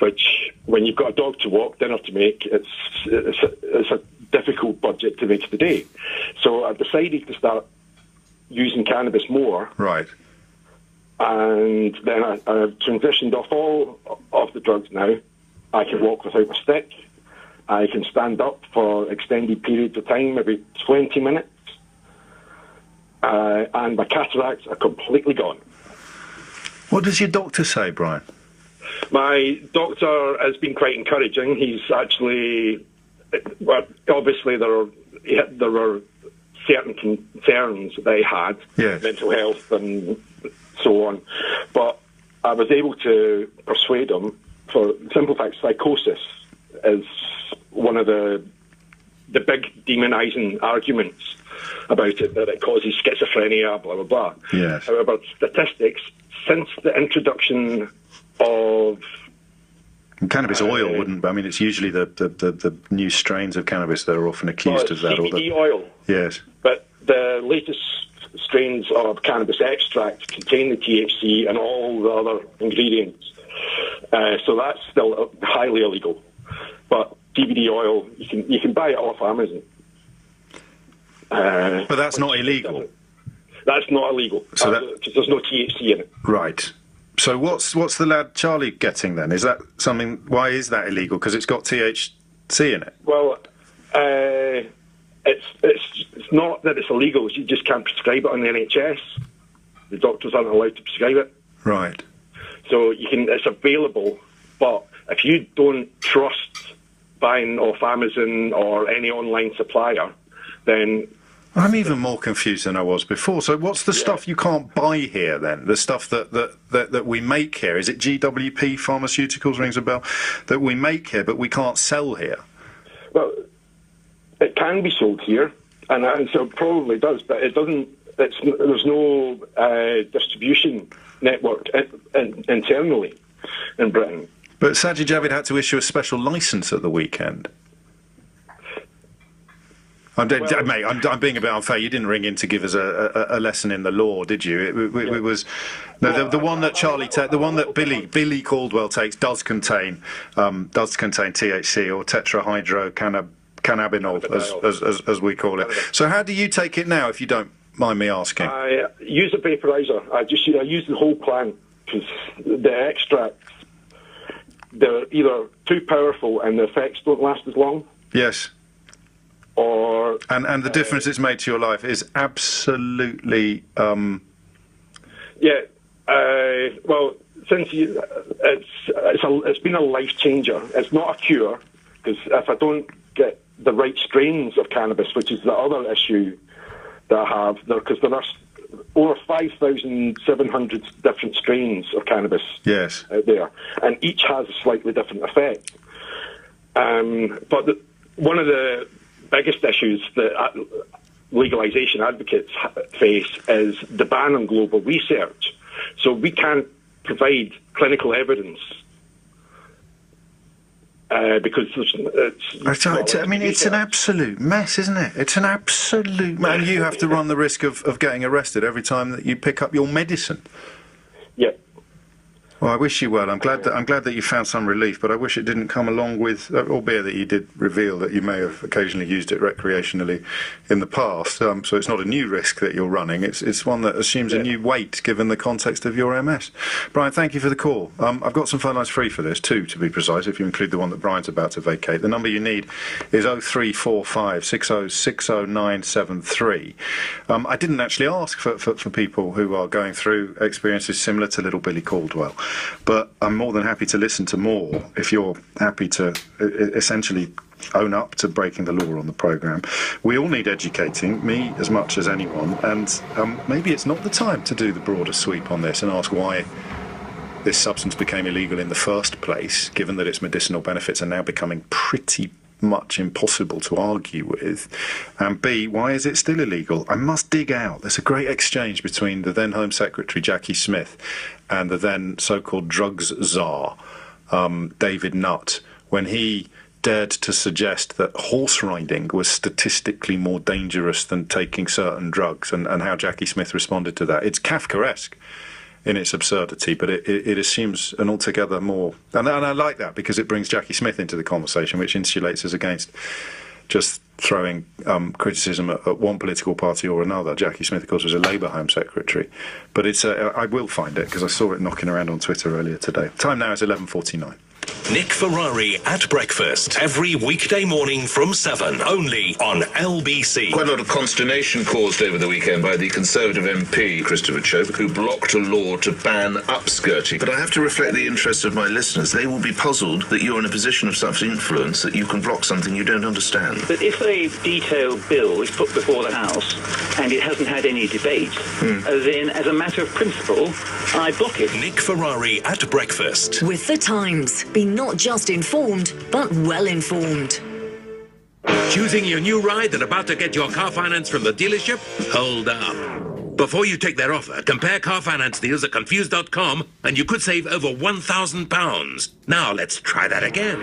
which, when you've got a dog to walk, dinner to make, it's a difficult budget to make today. So I've decided to start using cannabis more. Right. And then I've transitioned off all of the drugs now. I can walk without a stick. I can stand up for extended periods of time, maybe 20 minutes. And my cataracts are completely gone. What does your doctor say, Brian? My doctor has been quite encouraging. He's actually, well, obviously there were certain concerns that he had, yes, mental health and so on. But I was able to persuade him, for simple fact, psychosis is one of the big demonising arguments about it, that it causes schizophrenia, blah, blah, blah. Yes. However, statistics, since the introduction of... And cannabis oil wouldn't... I mean, it's usually the new strains of cannabis that are often accused of that. CBD oil. Yes. But the latest strains of cannabis extract contain the THC and all the other ingredients. So that's still highly illegal. But CBD oil, you can buy it off Amazon. But that's not illegal. That's not illegal, because there's no THC in it. Right. So what's the lad Charlie getting then? Is that something? Why is that illegal? Because it's got THC in it. Well, it's not that it's illegal. You just can't prescribe it on the NHS. The doctors aren't allowed to prescribe it. Right. So it's available, but if you don't trust buying off Amazon or any online supplier, then... I'm even more confused than I was before. So what's the stuff you can't buy here then? The stuff that we make here? Is it GWP Pharmaceuticals, rings a bell, that we make here but we can't sell here? Well, it can be sold here, and so it probably does, but it doesn't. There's no distribution network internally in Britain. But Sajid Javid had to issue a special licence at the weekend. I'm being a bit unfair. You didn't ring in to give us a lesson in the law, did you? It was the one that the one that Billy Caldwell takes does contain THC, or tetrahydrocannabinol, as we call it. So how do you take it now, if you don't mind me asking? I use a vaporizer. I use the whole plant, because the extracts, they're either too powerful and the effects don't last as long. Yes. Or and the difference it's made to your life is absolutely. Well, since it's been a life changer. It's not a cure, because if I don't get the right strains of cannabis, which is the other issue that I have, because there are over 5,700 different strains of cannabis out there, and each has a slightly different effect. But one of the biggest issues that legalisation advocates face is the ban on global research. So we can't provide clinical evidence because it's an absolute mess, isn't it? It's an absolute mess. And you have to run the risk of getting arrested every time that you pick up your medicine. Yeah. Well, I wish you well. I'm glad that you found some relief, but I wish it didn't come along with, albeit that you did reveal that you may have occasionally used it recreationally in the past. So it's not a new risk that you're running. It's one that assumes a new weight given the context of your MS. Brian, thank you for the call. I've got some phone lines free for this, two to be precise, if you include the one that Brian's about to vacate. The number you need is 0345 6060973. I didn't actually ask for people who are going through experiences similar to little Billy Caldwell. But I'm more than happy to listen to more if you're happy to essentially own up to breaking the law on the programme. We all need educating, me as much as anyone, and maybe it's not the time to do the broader sweep on this and ask why this substance became illegal in the first place, given that its medicinal benefits are now becoming pretty much impossible to argue with, and B, why is it still illegal? I must dig out. There's a great exchange between the then Home Secretary Jackie Smith and the then so-called drugs czar David Nutt, when he dared to suggest that horse riding was statistically more dangerous than taking certain drugs, and how Jackie Smith responded to that. It's Kafkaesque. in its absurdity, but it assumes an altogether more... And I like that, because it brings Jackie Smith into the conversation, which insulates us against just throwing criticism at one political party or another. Jackie Smith, of course, was a Labour Home Secretary. But I will find it, because I saw it knocking around on Twitter earlier today. Time now is 11:49. Nick Ferrari at breakfast every weekday morning from 7, only on LBC. Quite a lot of consternation caused over the weekend by the Conservative MP, Christopher Chope, who blocked a law to ban upskirting. But I have to reflect the interests of my listeners. They will be puzzled that you're in a position of such influence that you can block something you don't understand. But if a detailed bill is put before the House and it hasn't had any debate, then as a matter of principle, I block it. Nick Ferrari at breakfast. With The Times. Be not just informed, but well informed. Choosing your new ride and about to get your car finance from the dealership? Hold up. Before you take their offer, compare car finance deals at confused.com and you could save over £1,000. Now let's try that again.